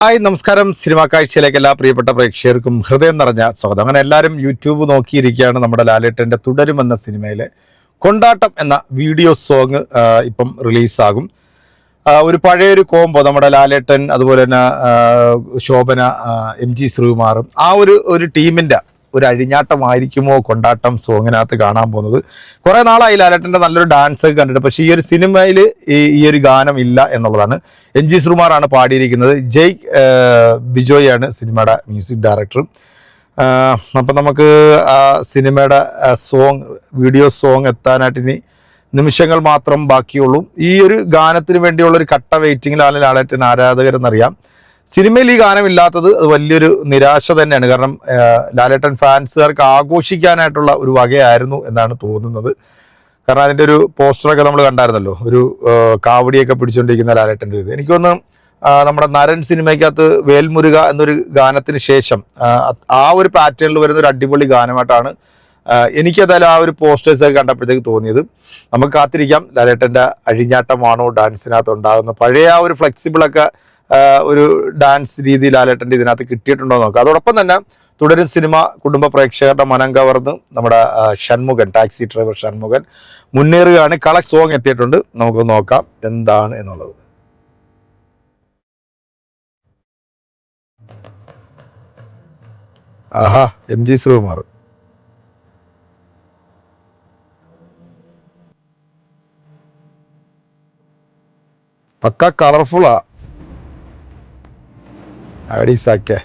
Hi നമസ്കാരം. Cinema കാഴ്ചയിലേക്ക് എല്ലാ പ്രിയപ്പെട്ട പ്രേക്ഷകർക്കും ഹൃദയം നിറഞ്ഞ സ്വാഗതം. അങ്ങനെ എല്ലാവരും യൂട്യൂബ് നോക്കിയിരിക്കുകയാണ്. നമ്മുടെ ലാലേട്ടൻ്റെ തുടരുമെന്ന സിനിമയിലെ കൊണ്ടാട്ടം എന്ന വീഡിയോ സോങ് ഇപ്പം റിലീസാകും. ഒരു പഴയൊരു കോംബോ, നമ്മുടെ ലാലേട്ടൻ അതുപോലെ തന്നെ ശോഭന, MG ശ്രീകുമാറും ആ ഒരു ടീമിൻ്റെ ഒരു അഴിഞ്ഞാട്ടമായിരിക്കുമോ കൊണ്ടാട്ടം സോങ്ങിനകത്ത് കാണാൻ പോകുന്നത്. കുറേ നാളായി ലാലേട്ടൻ്റെ നല്ലൊരു ഡാൻസ് ഒക്കെ കണ്ടിട്ട്, പക്ഷേ ഈ ഒരു സിനിമയിൽ ഈ ഒരു ഗാനം ഇല്ല എന്നുള്ളതാണ്. MG ശ്രീകുമാറാണ് പാടിയിരിക്കുന്നത്. ജയ് ബിജോയാണ് സിനിമയുടെ മ്യൂസിക് ഡയറക്ടർ. അപ്പം നമുക്ക് ആ സിനിമയുടെ വീഡിയോ സോങ് എത്താനായിട്ട് ഇനി നിമിഷങ്ങൾ മാത്രം ബാക്കിയുള്ളൂ. ഈ ഒരു ഗാനത്തിന് വേണ്ടിയുള്ളൊരു കട്ട വെയിറ്റിങ്ങിലാണ് ലാലേട്ടൻ ആരാധകരെന്നറിയാം. സിനിമയിൽ ഈ ഗാനമില്ലാത്തത് അത് വലിയൊരു നിരാശ തന്നെയാണ്. കാരണം ലാലേട്ടൻ ഫാൻസുകാർക്ക് ആഘോഷിക്കാനായിട്ടുള്ള ഒരു വകയായിരുന്നു എന്നാണ് തോന്നുന്നത്. കാരണം അതിൻ്റെ ഒരു പോസ്റ്ററൊക്കെ നമ്മൾ കണ്ടായിരുന്നല്ലോ, ഒരു കാവടിയൊക്കെ പിടിച്ചുകൊണ്ടിരിക്കുന്ന ലാലേട്ടൻ്റെ ഇത്. എനിക്കൊന്ന് നമ്മുടെ നരൻ സിനിമയ്ക്കകത്ത് വേൽമുരുക എന്നൊരു ഗാനത്തിന് ശേഷം ആ ഒരു പാറ്റേണിൽ വരുന്ന ഒരു അടിപൊളി ഗാനമായിട്ടാണ് എനിക്കതായാലും ആ ഒരു പോസ്റ്റേഴ്സൊക്കെ കണ്ടപ്പോഴത്തേക്ക് തോന്നിയത്. നമുക്ക് കാത്തിരിക്കാം ലാലേട്ടൻ്റെ അഴിഞ്ഞാട്ടമാണോ ഡാൻസിനകത്ത് ഉണ്ടാകുന്നത്. പഴയ ആ ഒരു ഫ്ലെക്സിബിളൊക്കെ ഒരു ഡാൻസ് രീതി ലാലേട്ടൻ്റെ ഇതിനകത്ത് കിട്ടിയിട്ടുണ്ടോ എന്ന് നോക്കാം. അതോടൊപ്പം തന്നെ തുടരും സിനിമ കുടുംബ പ്രേക്ഷകരുടെ മനം കവർന്ന് നമ്മുടെ ഷൺമുഖൻ, ടാക്സി ഡ്രൈവർ ഷൺമുഖൻ മുന്നേറുകയാണ്. കളക്ട് സോങ് എത്തിയിട്ടുണ്ട്. നമുക്ക് നോക്കാം എന്താണ് എന്നുള്ളത്. ആഹാ, MG ശ്രീകുമാർ. പക്ക കളർഫുള്ളാ അടീസാക്കെ.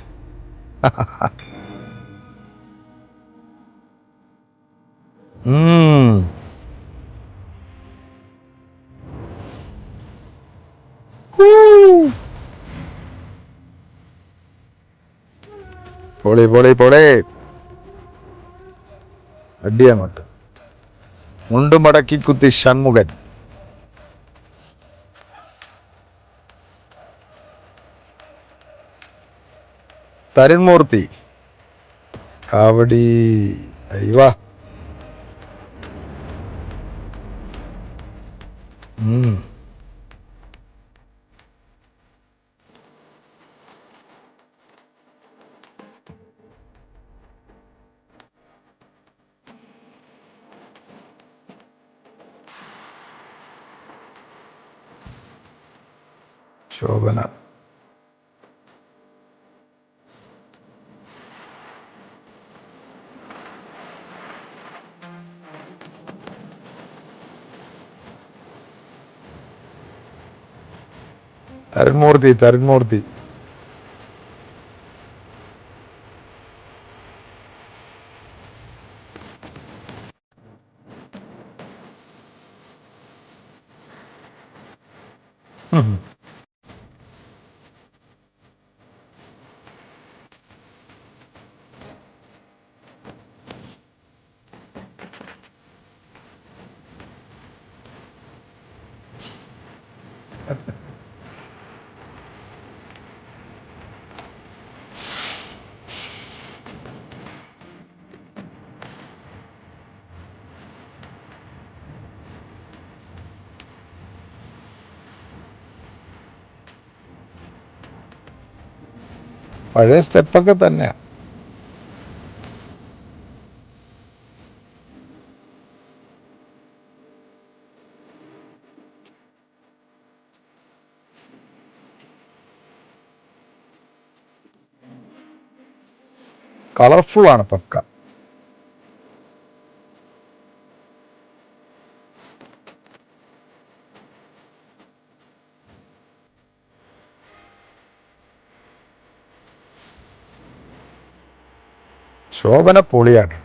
പൊളി പൊളി പൊളി. അടിയങ്ങോട്ട് മുണ്ടു മടക്കി കുത്തി ഷൺമുഖൻ. തരുൺമൂർത്തി കാവടി. അയ്യവാ. ശോഭന. തരുൺമൂർത്തി. പഴയ സ്റ്റെപ്പൊക്കെ തന്നെയാ. കളർഫുൾ ആണ് പക്ക. ശോഭന പൊളിയാണ്.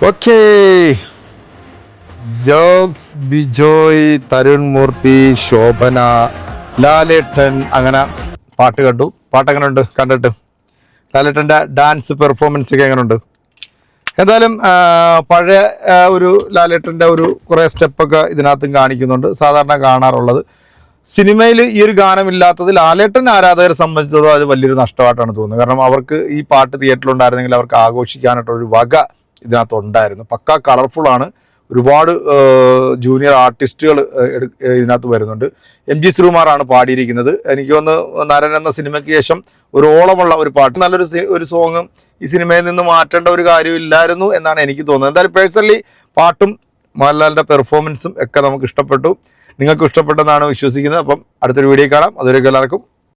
ഓക്കേ, ജോക്സ്, ബിജോയ്, തരുൺമൂർത്തി, ശോഭന, ലാലേട്ടൻ, അങ്ങനെ പാട്ട് കണ്ടു. പാട്ട് എങ്ങനെ ഉണ്ട് കണ്ടിട്ട്? ലാലേട്ടൻ്റെ ഡാൻസ് പെർഫോമൻസ് ഒക്കെ എങ്ങനെയുണ്ട്? എന്തായാലും പഴയ ഒരു ലാലേട്ടൻ്റെ ഒരു കുറേ സ്റ്റെപ്പൊക്കെ ഇതിനകത്തും കാണിക്കുന്നുണ്ട്. സാധാരണ കാണാറുള്ളത് സിനിമയിൽ ഈ ഒരു ഗാനമില്ലാത്തത് ലാലേട്ടൻ ആരാധകരെ സംബന്ധിച്ചിടത്തോളം അത് വലിയൊരു നഷ്ടമായിട്ടാണ് തോന്നുന്നത്. കാരണം അവർക്ക് ഈ പാട്ട് തിയേറ്ററിലുണ്ടായിരുന്നെങ്കിൽ അവർക്ക് ആഘോഷിക്കാനായിട്ടൊരു വക ഇതിനകത്തുണ്ടായിരുന്നു. പക്കാ കളർഫുള്ളാണ്. ഒരുപാട് ജൂനിയർ ആർട്ടിസ്റ്റുകൾ ഇതിനകത്ത് വരുന്നുണ്ട്. MG ശ്രീകുമാറാണ് പാടിയിരിക്കുന്നത്. എനിക്ക് തോന്നുന്നു നരൻ എന്ന സിനിമയ്ക്ക് ശേഷം ഒരു ഓളമുള്ള ഒരു പാട്ട്, നല്ലൊരു ഒരു സോങ് ഈ സിനിമയിൽ നിന്ന് മാറ്റേണ്ട ഒരു കാര്യമില്ലായിരുന്നു എന്നാണ് എനിക്ക് തോന്നുന്നത്. എന്തായാലും പേഴ്സണലി പാട്ടും മോഹൻലാലിൻ്റെ പെർഫോമൻസും ഒക്കെ നമുക്ക് ഇഷ്ടപ്പെട്ടു. നിങ്ങൾക്ക് ഇഷ്ടപ്പെട്ടെന്നാണ് വിശ്വസിക്കുന്നത്. അപ്പം അടുത്തൊരു വീഡിയോ കാണാം. അതുവരെയൊക്കെ എല്ലാവർക്കും